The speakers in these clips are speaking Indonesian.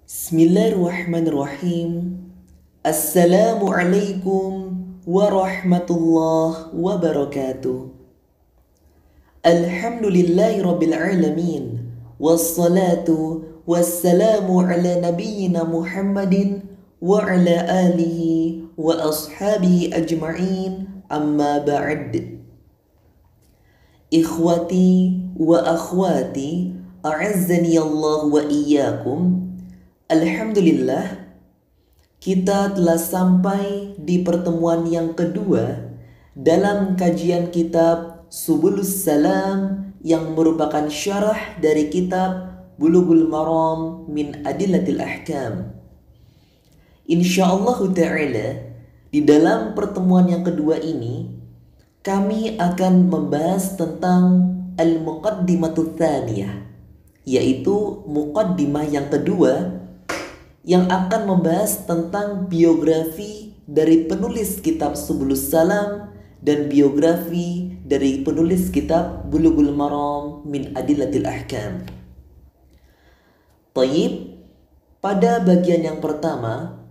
Bismillahirrahmanirrahim. Assalamualaikum warahmatullahi wabarakatuh. Alhamdulillahi rabbil alamin. Wassalatu wassalamu ala nabiyyina Muhammadin wa ala alihi wa ashabihi ajma'in, amma ba'd. Ikhwati wa akhwati, a'azzani Allah wa iyyakum. Alhamdulillah, kita telah sampai di pertemuan yang kedua dalam kajian kitab Subulus Salam yang merupakan syarah dari kitab Bulughul Maram min Adillatil Ahkam. Insyaallah ta'ala, di dalam pertemuan yang kedua ini kami akan membahas tentang Al-Muqaddimatut Tsaniyah, yaitu muqaddimah yang kedua yang akan membahas tentang biografi dari penulis kitab Subulus Salam dan biografi dari penulis kitab Bulughul Maram min Adillatil Ahkam. Taib, pada bagian yang pertama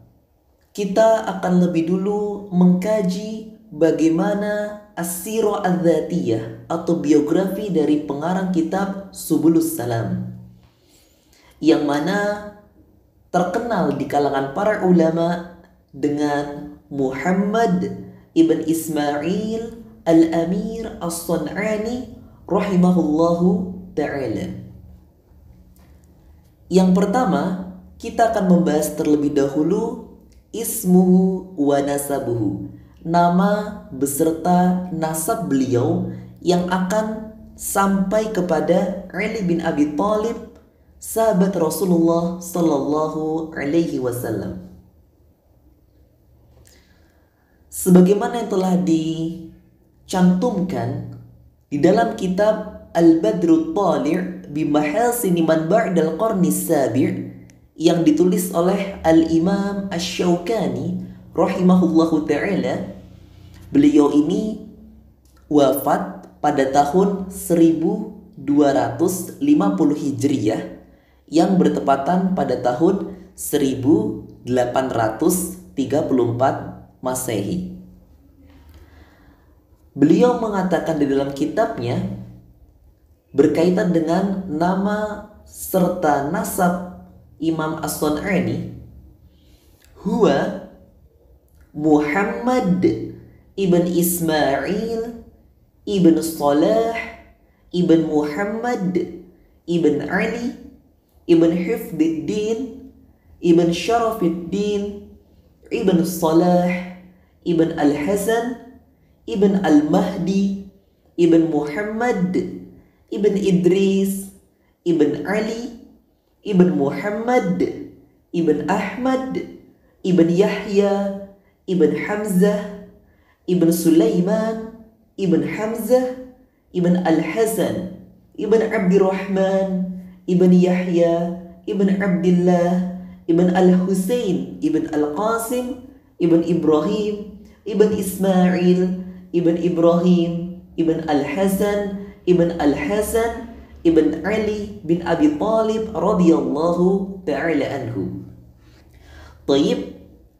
kita akan lebih dulu mengkaji bagaimana as-sirah adz-dzatiyah atau biografi dari pengarang kitab Subulus Salam, yang mana terkenal di kalangan para ulama dengan Muhammad ibn Ismail al-Amir as-Sun'ani rahimahullahu ta'ala. Yang pertama, kita akan membahas terlebih dahulu ismuhu wa nasabuhu, nama beserta nasab beliau yang akan sampai kepada Ali bin Abi Thalib, sahabat Rasulullah Sallallahu Alaihi Wasallam. Sebagaimana yang telah dicantumkan di dalam kitab Al-Badrut Thali' bi Mahasini Man Ba'dal Qarni Sabi' yang ditulis oleh Al-Imam Asy-Syaukani rahimahullahu ta'ala, beliau ini wafat pada tahun 1250 Hijriyah yang bertepatan pada tahun 1834 Masehi. Beliau mengatakan di dalam kitabnya berkaitan dengan nama serta nasab Imam As-Sun'ani, huwa Muhammad ibn Ismail ibn Salah ibn Muhammad ibn Ali ibn Hifduddin ibn Syarafuddin ibn Salah ibn Al-Hasan ibn Al-Mahdi ibn Muhammad ibn Idris ibn Ali ibn Muhammad ibn Ahmad ibn Yahya ibn Hamzah ibn Sulaiman ibn Hamzah ibn Al-Hasan ibn Abdurrahman ibn Yahya ibn Abdullah ibn Al-Husain ibn Al-Qasim ibn Ibrahim ibn Ismail ibn Ibrahim ibn Al-Hasan ibn Al-Hasan ibn Ali bin Abi Thalib radhiyallahu ta'ala anhu. Taib,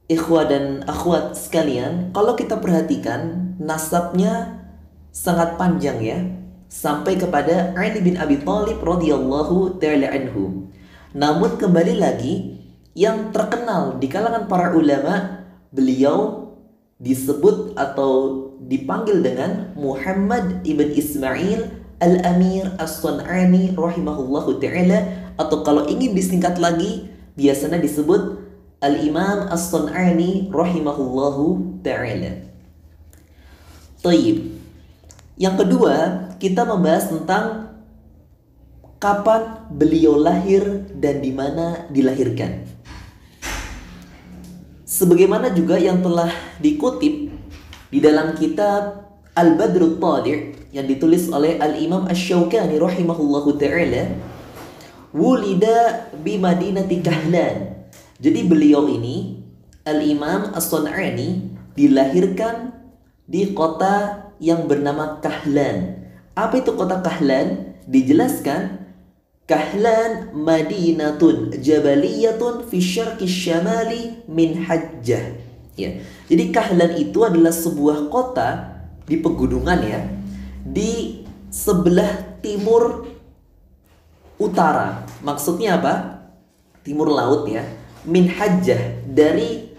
ikhwah dan akhwat sekalian, kalau kita perhatikan nasabnya sangat panjang ya, sampai kepada Ali bin Abi Thalib radhiyallahu ta'ala anhu. Namun kembali lagi, yang terkenal di kalangan para ulama, beliau disebut atau dipanggil dengan Muhammad ibn Ismail al-Amir as-Sun'ani rahimahullahu ta'ala, atau kalau ingin disingkat lagi biasanya disebut Al-Imam as-Sun'ani rahimahullahu ta'ala. Taib. Yang kedua, kita membahas tentang kapan beliau lahir dan di mana dilahirkan. Sebagaimana juga yang telah dikutip di dalam kitab Al-Badrut Thali' yang ditulis oleh Al-Imam Asy-Syaukani rahimahullahu ta'ala, wulida bi Madinati Kahlan. Jadi beliau ini, Al-Imam As-Sun'ani, dilahirkan di kota yang bernama Kahlan. Apa itu kota Kahlan? Dijelaskan Kahlan madinatun jabaliyatun fi syarqi syamali min Hajjah. Ya. Jadi Kahlan itu adalah sebuah kota di pegunungan ya, di sebelah timur utara. Maksudnya apa? Timur laut ya. Min Hajjah, dari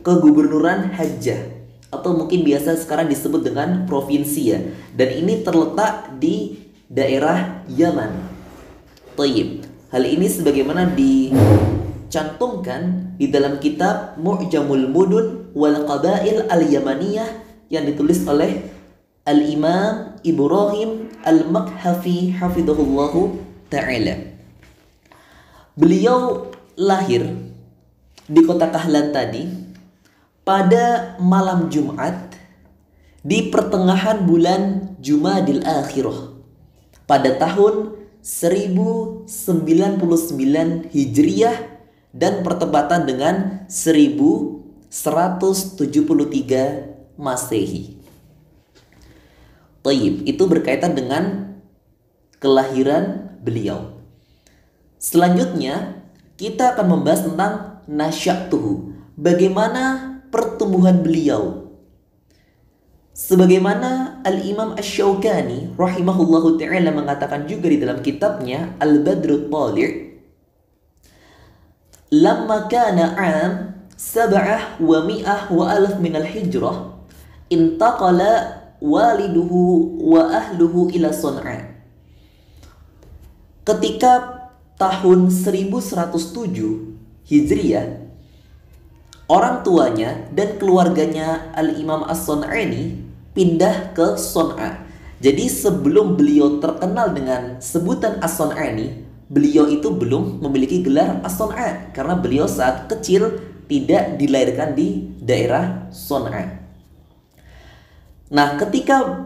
kegubernuran Hajjah, atau mungkin biasa sekarang disebut dengan provinsi ya. Dan ini terletak di daerah Yaman. Tayyib. Hal ini sebagaimana dicantumkan di dalam kitab Mu'jamul Mudun wal Qabail Al-Yamaniyah yang ditulis oleh Al-Imam Ibrahim Al-Makhafi hafidhahullahu ta'ala. Beliau lahir di kota Kahlan tadi pada malam Jumat di pertengahan bulan Jumadil Akhirah pada tahun 1099 Hijriyah dan bertepatan dengan 1173 Masehi. Tayyib, itu berkaitan dengan kelahiran beliau. Selanjutnya kita akan membahas tentang nasya'tuhu, bagaimana pertumbuhan beliau. Sebagaimana Al-Imam Asy-Syaukani rahimahullahu ta'ala mengatakan juga di dalam kitabnya Al-Badrut Thali', lamma kana 'am 700 wa alaf min al-hijrah intaqala waliduhu wa ahluhu ila Son'a. Ketika tahun 1107 Hijriyah, orang tuanya dan keluarganya Al-Imam As-Son'ani pindah ke Son'a. Jadi sebelum beliau terkenal dengan sebutan As-Son'ani, beliau itu belum memiliki gelar As-Son'a karena beliau saat kecil tidak dilahirkan di daerah Son'a. Nah, ketika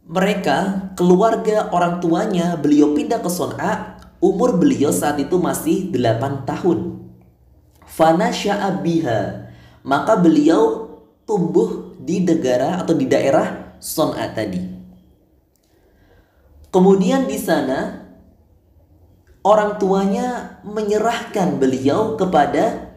mereka, keluarga orang tuanya beliau pindah ke Son'a, umur beliau saat itu masih 8 tahun. Fanasya'a biha, maka beliau tumbuh di negara atau di daerah Son'a tadi. Kemudian di sana orang tuanya menyerahkan beliau kepada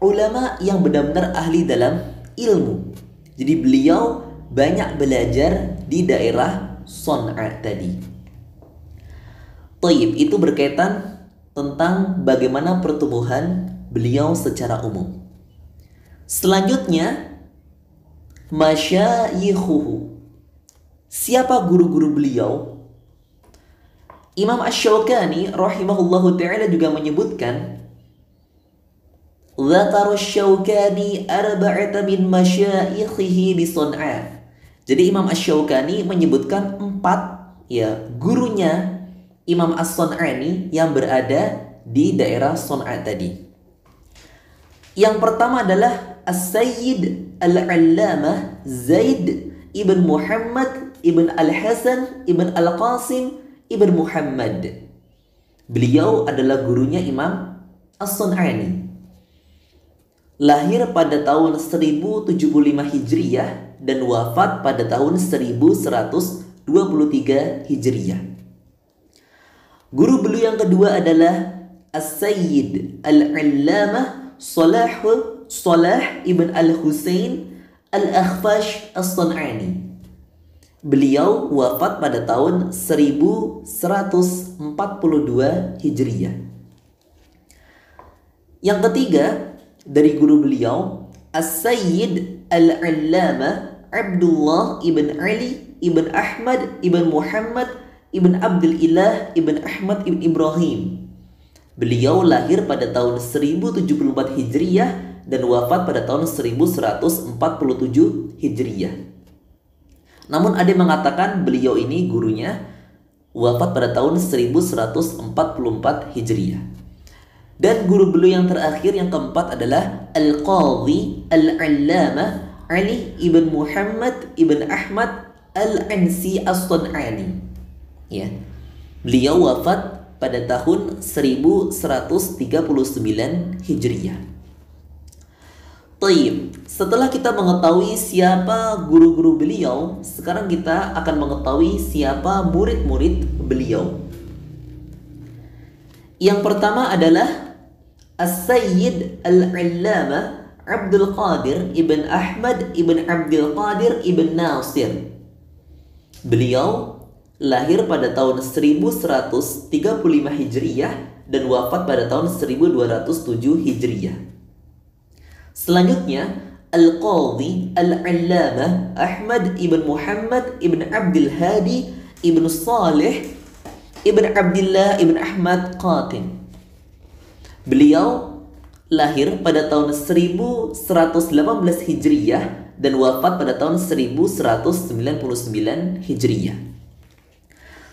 ulama yang benar-benar ahli dalam ilmu. Jadi beliau banyak belajar di daerah Son'a tadi. Tayyib, itu berkaitan tentang bagaimana pertumbuhan beliau secara umum. Selanjutnya, masyayikhuhu. Siapa guru-guru beliau? Imam Asy-Syaukani rahimahullahu ta'ala juga menyebutkan, Dzakara Asy-Syaukani arba'ata min masyayikhihi bi Son'a. Jadi Imam Asy-Syaukani menyebutkan 4 ya gurunya Imam As-Son'ani yang berada di daerah Son'a tadi. Yang pertama adalah As-Sayyid Al-Allamah Zaid ibn Muhammad ibn Al-Hasan ibn Al-Qasim ibn Muhammad. Beliau adalah gurunya Imam As-Son'ani. Lahir pada tahun 1075 Hijriyah dan wafat pada tahun 1123 Hijriyah. Guru beliau yang kedua adalah As-Sayyid Al-Allamah Salah ibn Al-Husain Al-Akhfash As-Son'ani. Beliau wafat pada tahun 1142 Hijriyah. Yang ketiga dari guru beliau, As-Sayyid Al-Allamah Abdullah ibn Ali ibn Ahmad ibn Muhammad ibn Abdul Ilah ibn Ahmad ibn Ibrahim. Beliau lahir pada tahun 1074 Hijriyah dan wafat pada tahun 1147 Hijriyah. Namun ada yang mengatakan beliau ini gurunya wafat pada tahun 1144 Hijriyah. Dan guru beliau yang terakhir, yang keempat adalah Al-Qadhi Al-Allamah Ali ibn Muhammad ibn Ahmad Al-Ansi As-Son'ani. Ya. Beliau wafat pada tahun 1139 Hijriyah. Taib, setelah kita mengetahui siapa guru-guru beliau, sekarang kita akan mengetahui siapa murid-murid beliau. Yang pertama adalah As-Sayyid Al-Allamah Abdul Qadir Ibn Ahmad Ibn Abdul Qadir Ibn Nasir. Beliau lahir pada tahun 1135 Hijriyah dan wafat pada tahun 1207 Hijriyah. Selanjutnya Al-Qadhi Al-Allamah Ahmad Ibn Muhammad Ibn Abdul Hadi Ibn Salih Ibn Abdullah Ibn Ahmad Qatin. Beliau lahir pada tahun 1118 Hijriyah dan wafat pada tahun 1199 Hijriyah.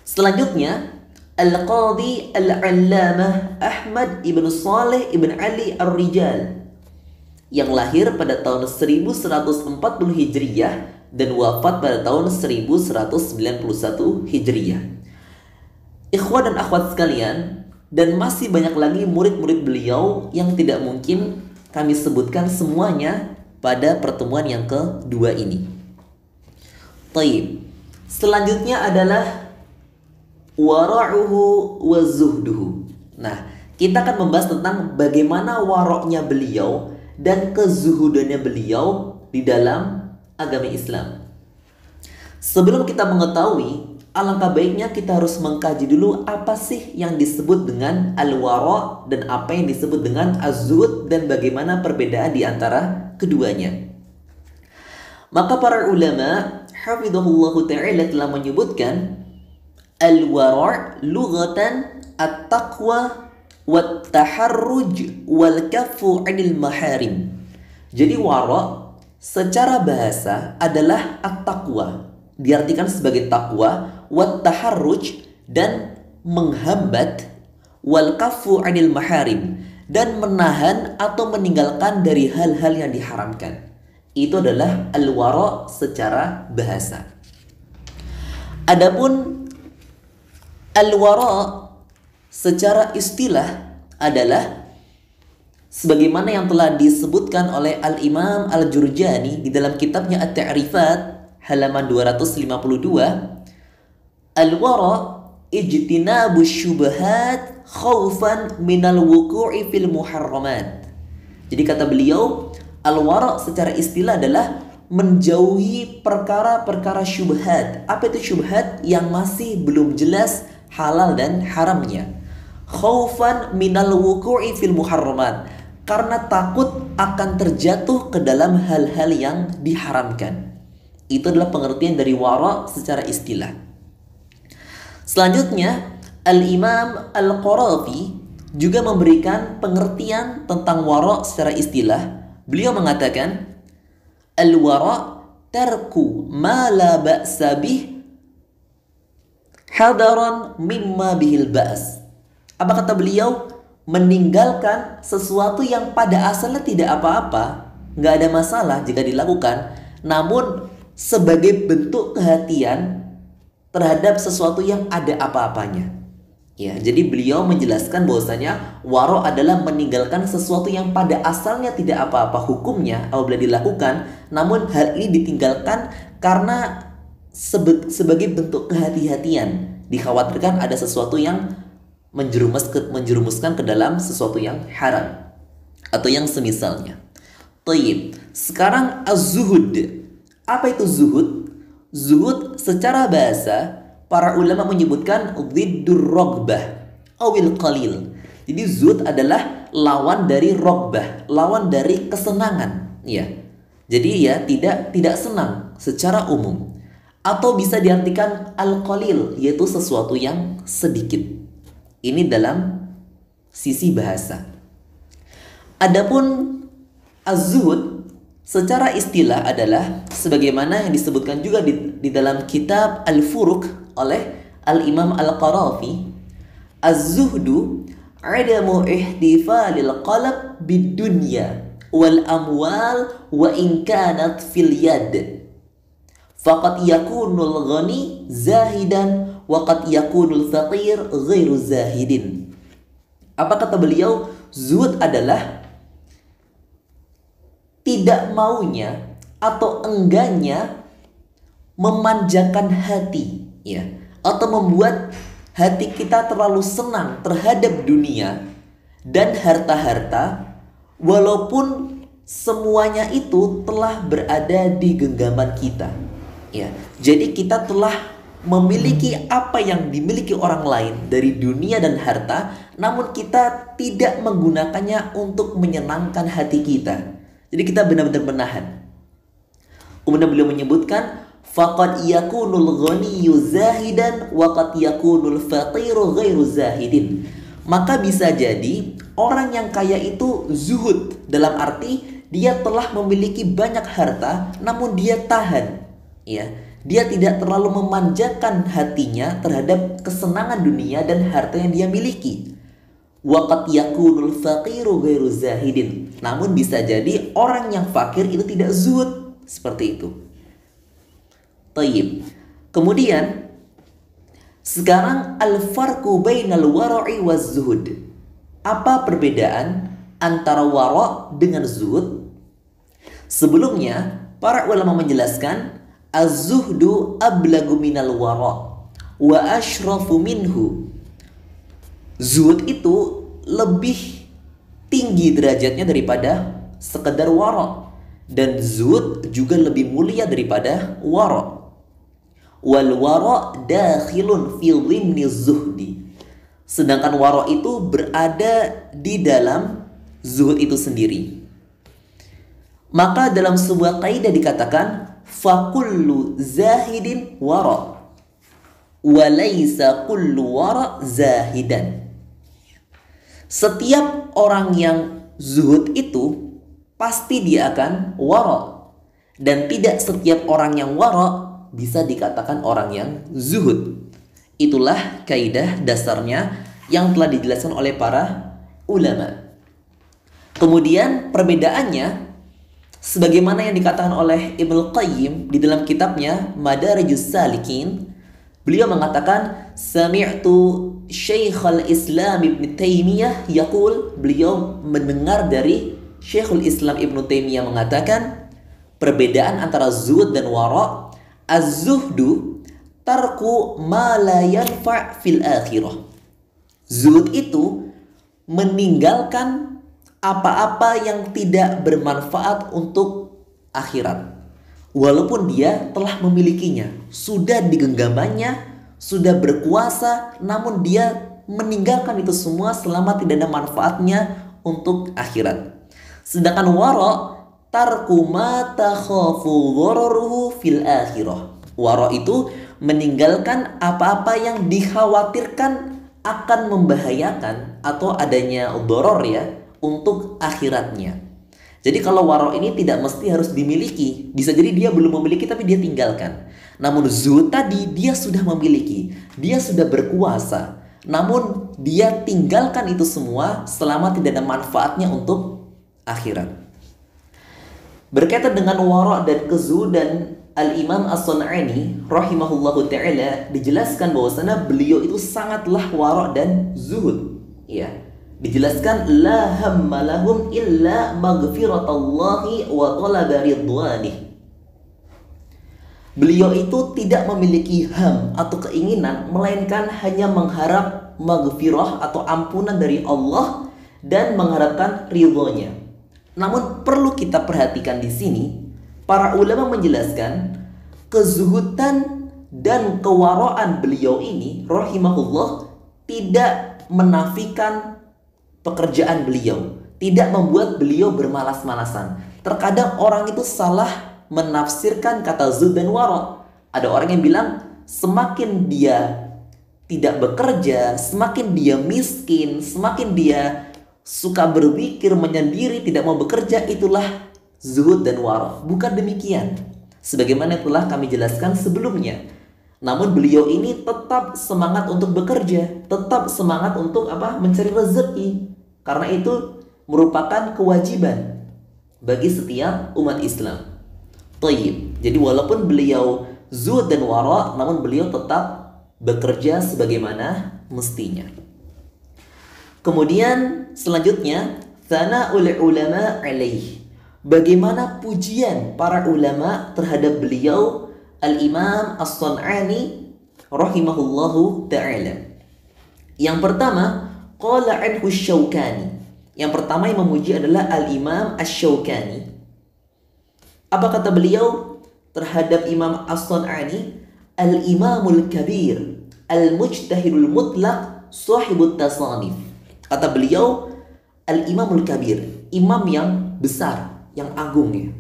Selanjutnya Al-Qadhi Al-Allamah Ahmad Ibn Saleh Ibn Ali Ar-Rijal yang lahir pada tahun 1140 Hijriyah dan wafat pada tahun 1191 Hijriyah. Ikhwan dan akhwat sekalian, dan masih banyak lagi murid-murid beliau yang tidak mungkin kami sebutkan semuanya pada pertemuan yang kedua ini. Taib. Selanjutnya adalah wara'uhu wa zuhduhu. Nah, kita akan membahas tentang bagaimana waroknya beliau dan kezuhudannya beliau di dalam agama Islam. Sebelum kita mengetahui, alangkah baiknya kita harus mengkaji dulu apa sih yang disebut dengan al-wara' dan apa yang disebut dengan az-zuhud dan bagaimana perbedaan di antara keduanya. Maka para ulama hafizahullahu ta'ala telah menyebutkan al-wara' lughatan at-taqwa wat-taharruj wal-kaffu 'anil maharim. Jadi wara' secara bahasa adalah at-taqwa, diartikan sebagai takwa, wat-taharruj dan menghambat, wal-kaffu 'anil maharim dan menahan atau meninggalkan dari hal-hal yang diharamkan. Itu adalah al-wara' secara bahasa. Adapun al-wara' secara istilah adalah sebagaimana yang telah disebutkan oleh Al-Imam Al-Jurjani di dalam kitabnya At-Ta'rifat halaman 252, al-wara' ijtinabu syubhat khaufan minal wuku'i fil muharramat. Jadi kata beliau, al-wara' secara istilah adalah menjauhi perkara-perkara syubhat. Apa itu syubhat? Yang masih belum jelas halal dan haramnya. Khaufan minal wuku'i fil muharramat, karena takut akan terjatuh ke dalam hal-hal yang diharamkan. Itu adalah pengertian dari wara' secara istilah. Selanjutnya Al-Imam Al-Qarafi juga memberikan pengertian tentang wara' secara istilah. Beliau mengatakan al-wara' tarku ma la ba'sa bih hadaran mimma bihil ba's. Apa kata beliau? Meninggalkan sesuatu yang pada asalnya tidak apa-apa, nggak ada masalah jika dilakukan, namun sebagai bentuk kehatian terhadap sesuatu yang ada apa-apanya. Ya, jadi beliau menjelaskan bahwasanya wara' adalah meninggalkan sesuatu yang pada asalnya tidak apa-apa hukumnya apabila dilakukan, namun hal ini ditinggalkan karena sebagai bentuk kehati-hatian. Dikhawatirkan ada sesuatu yang menjerumuskan ke dalam sesuatu yang haram atau yang semisalnya. Taib. Sekarang az-zuhud. Apa itu zuhud? Zuhud secara bahasa para ulama menyebutkan dhiddur raghbah awil qalil. Jadi zuhud adalah lawan dari raghbah, lawan dari kesenangan, ya. Jadi ya tidak senang secara umum. Atau bisa diartikan al-qalil, yaitu sesuatu yang sedikit. Ini dalam sisi bahasa. Adapun az-zuhud secara istilah adalah sebagaimana yang disebutkan juga di dalam kitab Al-Furuq oleh Al-Imam Al-Qarafi, az-zuhdu adamu ihtifalil qalb bid-dunya wal amwal wa in kanat fil yad. Faqad yakunul ghani zahidan wa qad yakunul faqir ghairu zahidin. Apa kata beliau? Zuhud adalah tidak maunya atau enggaknya memanjakan hati, ya, atau membuat hati kita terlalu senang terhadap dunia dan harta-harta, walaupun semuanya itu telah berada di genggaman kita. Ya, jadi kita telah memiliki apa yang dimiliki orang lain dari dunia dan harta, namun kita tidak menggunakannya untuk menyenangkan hati kita. Jadi kita benar-benar menahan. Kemudian beliau menyebutkan, faqad yakunul ghaniyyu zahidan wa qad yakunul faqiru ghairu zahidin. Maka bisa jadi orang yang kaya itu zuhud, dalam arti dia telah memiliki banyak harta namun dia tahan, ya. Dia tidak terlalu memanjakan hatinya terhadap kesenangan dunia dan harta yang dia miliki. Wa qad yakunul faqiru ghairu zahidin. Namun bisa jadi orang yang fakir itu tidak zuhud, seperti itu. Tayyib. Kemudian sekarang al-farqu bainal wara'i waz zuhud. Apa perbedaan antara wara' dengan zuhud? Sebelumnya para ulama menjelaskan az-zuhdu ablagu minal wara' wa ashrafu minhu. Zuhud itu lebih tinggi derajatnya daripada sekedar wara', dan zuhud juga lebih mulia daripada wara'. Wal wara' dakhilun fi dhimni zuhdi. Sedangkan wara' itu berada di dalam zuhud itu sendiri. Maka dalam sebuah kaidah dikatakan fakullu zahidin wara' wa laysa kullu wara' zahidan. Setiap orang yang zuhud itu pasti dia akan wara', dan tidak setiap orang yang wara' bisa dikatakan orang yang zuhud. Itulah kaidah dasarnya yang telah dijelaskan oleh para ulama. Kemudian perbedaannya sebagaimana yang dikatakan oleh Ibnu Qayyim di dalam kitabnya Madarijus Salikin. Beliau mengatakan, sami'tu Syekhul Islam Ibn Taimiyah yaqul, beliau mendengar dari Syekhul Islam Ibn Taimiyah mengatakan, perbedaan antara zuhud dan wara', az-zuhdu tarku ma la yanfa' fil akhirah. Zuhud itu meninggalkan apa-apa yang tidak bermanfaat untuk akhirat, walaupun dia telah memilikinya, sudah digenggamannya, sudah berkuasa, namun dia meninggalkan itu semua selama tidak ada manfaatnya untuk akhirat. Sedangkan wara' tarku ma takhafu dhararuhu fil akhirah. Wara' itu meninggalkan apa-apa yang dikhawatirkan akan membahayakan atau adanya dharar, ya, untuk akhiratnya. Jadi kalau wara' ini tidak mesti harus dimiliki. Bisa jadi dia belum memiliki tapi dia tinggalkan. Namun zuhud tadi dia sudah memiliki, dia sudah berkuasa, namun dia tinggalkan itu semua selama tidak ada manfaatnya untuk akhirat. Berkaitan dengan wara' dan kezuhudan, Al-Imam As-Sun'ani rahimahullahu ta'ala dijelaskan bahwasanya beliau itu sangatlah wara' dan zuhud, ya. Dijelaskan, la hamma lahum illa maghfiratallahi wa talaba ridwanih. Beliau itu tidak memiliki ham atau keinginan, melainkan hanya mengharap maghfirah atau ampunan dari Allah dan mengharapkan ridhonya. Namun perlu kita perhatikan di sini, para ulama menjelaskan kezuhudan dan kewaraan beliau ini rahimahullah tidak menafikan pekerjaan beliau, tidak membuat beliau bermalas-malasan. Terkadang orang itu salah menafsirkan kata zuhud dan wara'. Ada orang yang bilang semakin dia tidak bekerja, semakin dia miskin, semakin dia suka berpikir menyendiri, tidak mau bekerja, itulah zuhud dan wara'. Bukan demikian, sebagaimana telah kami jelaskan sebelumnya. Namun beliau ini tetap semangat untuk bekerja, tetap semangat untuk mencari rezeki, karena itu merupakan kewajiban bagi setiap umat Islam. Tayyib. Jadi walaupun beliau zuhud dan wara', namun beliau tetap bekerja sebagaimana mestinya. Kemudian selanjutnya, tsana'ul ulama alaih. Bagaimana pujian para ulama terhadap beliau Al-Imam As-Sun'ani rahimahullahu ta'ala. Yang pertama, qala anhu Syaukani. Yang pertama yang memuji adalah Al-Imam Asy-Syaukani. Apa kata beliau terhadap Imam As-Sun'ani? Al-Imamul Kabir, Al-Mujtahidul Mutlaq, Sahibut Tasanif. Kata beliau, Al-Imamul Kabir, imam yang besar, yang agung ya.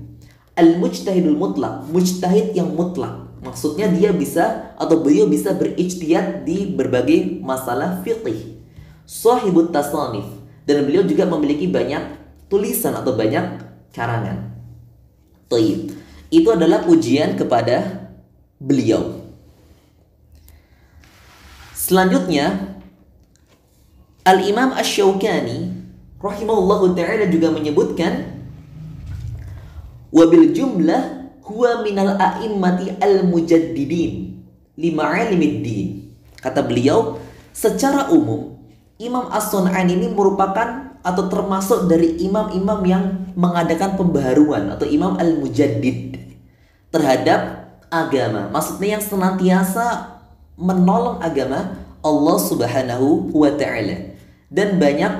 Al-Mujtahidul Mutlaq, mujtahid yang mutlak. Maksudnya dia bisa atau beliau bisa berijtihad di berbagai masalah fiqih. Sahibut Tasanif, dan beliau juga memiliki banyak tulisan atau banyak karangan. Taib. Itu adalah pujian kepada beliau. Selanjutnya, Al-Imam Asy-Syaukani rahimahullahu ta'ala juga menyebutkan, wabil jumlah huwa minal a'immati al-mujaddidin lima'alimiddin. Kata beliau, secara umum Imam As-Sun'ani ini merupakan atau termasuk dari imam-imam yang mengadakan pembaharuan atau imam al-mujaddid terhadap agama. Maksudnya yang senantiasa menolong agama Allah Subhanahu wa ta'ala. Dan banyak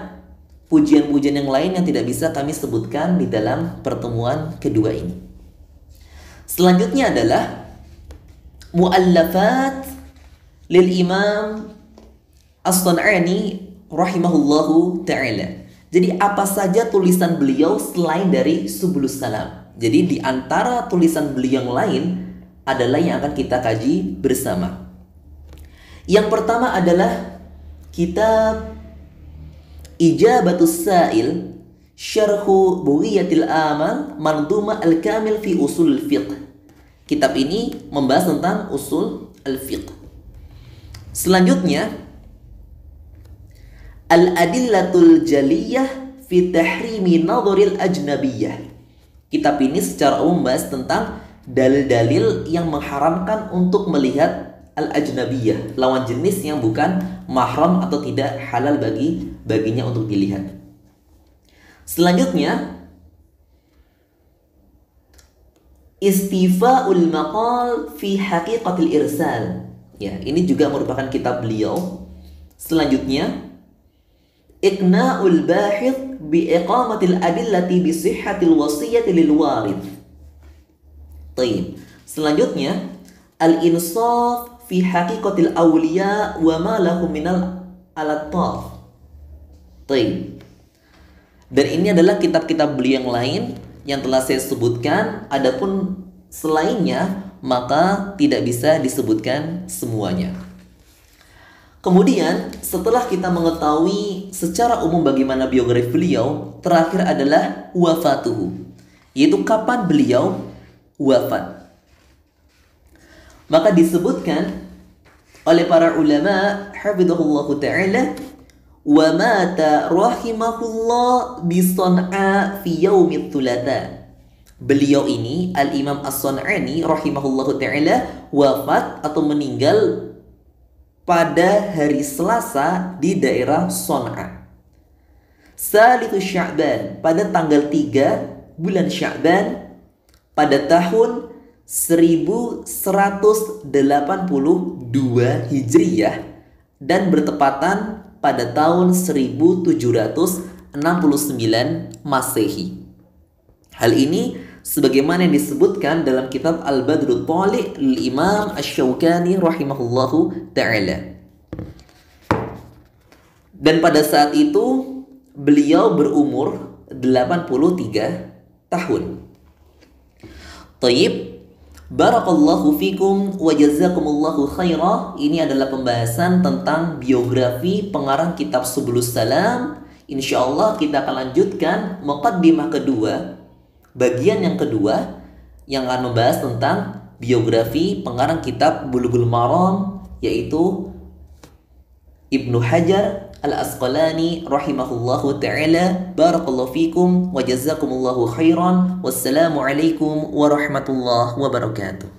pujian-pujian yang lain yang tidak bisa kami sebutkan di dalam pertemuan kedua ini. Selanjutnya adalah mu'allafat lil Imam As-Sun'ani rahimahullahu ta'ala. Jadi apa saja tulisan beliau selain dari Subulus Salam. Jadi di antara tulisan beliau yang lain adalah yang akan kita kaji bersama. Yang pertama adalah kitab Ijabatus Sa'il Syarhu Bughiyatil Amal Manduma Al-Kamil fi Usul Fiqh. Kitab ini membahas tentang usul al-fiqh. Selanjutnya, Al-Adillatul Jaliyah fi Tahrimi Nadharil Ajnabiyah. Kitab ini secara umum membahas tentang dalil-dalil yang mengharamkan untuk melihat al-ajnabiyah, lawan jenis yang bukan mahram atau tidak halal baginya untuk dilihat. Selanjutnya, Istifa'ul Maqal fi Haqiqatil Irsal. Ya, ini juga merupakan kitab beliau. Selanjutnya, Iqna'ul Bahith bi Iqamatil Adillati bi Sihhatil Wasiyyati lil Warith. Taib. Selanjutnya, Al-Insaf fi Haqiqatil Awliya wa ma lahum minal alattaf. Taib. Dan ini adalah kitab-kitab beliau yang lain yang telah saya sebutkan. Adapun selainnya maka tidak bisa disebutkan semuanya. Kemudian setelah kita mengetahui secara umum bagaimana biografi beliau, terakhir adalah wafatuhu, yaitu kapan beliau wafat. Maka disebutkan oleh para ulama hafizahullahu ta'ala, wa mata rahimahullah bi San'a fi yaumit thulatha. Beliau ini Al-Imam As-Sun'ani rahimahullahu ta'ala wafat atau meninggal pada hari Selasa di daerah San'a. Salisu Sya'ban, pada tanggal 3 bulan Sya'ban pada tahun 1182 Hijriyah dan bertepatan pada tahun 1769 Masehi. Hal ini sebagaimana yang disebutkan dalam kitab Al-Badrut Thali' Imam Asy-Syaukani rahimahullahu ta'ala. Dan pada saat itu beliau berumur 83 tahun. Taib. Barakallahu fikum wa jazakumullahu khairah. Ini adalah pembahasan tentang biografi pengarang kitab Subulus Salam. Insyaallah kita akan lanjutkan muqaddimah kedua, bagian yang kedua, yang akan membahas tentang biografi pengarang kitab Bulughul Maram, yaitu Ibnu Hajar Al-Asqalani rahimahullahu ta'ala. Barakallahu fikum wa jazakumullahu khairan. Wassalamu alaikum warahmatullahi wabarakatuh.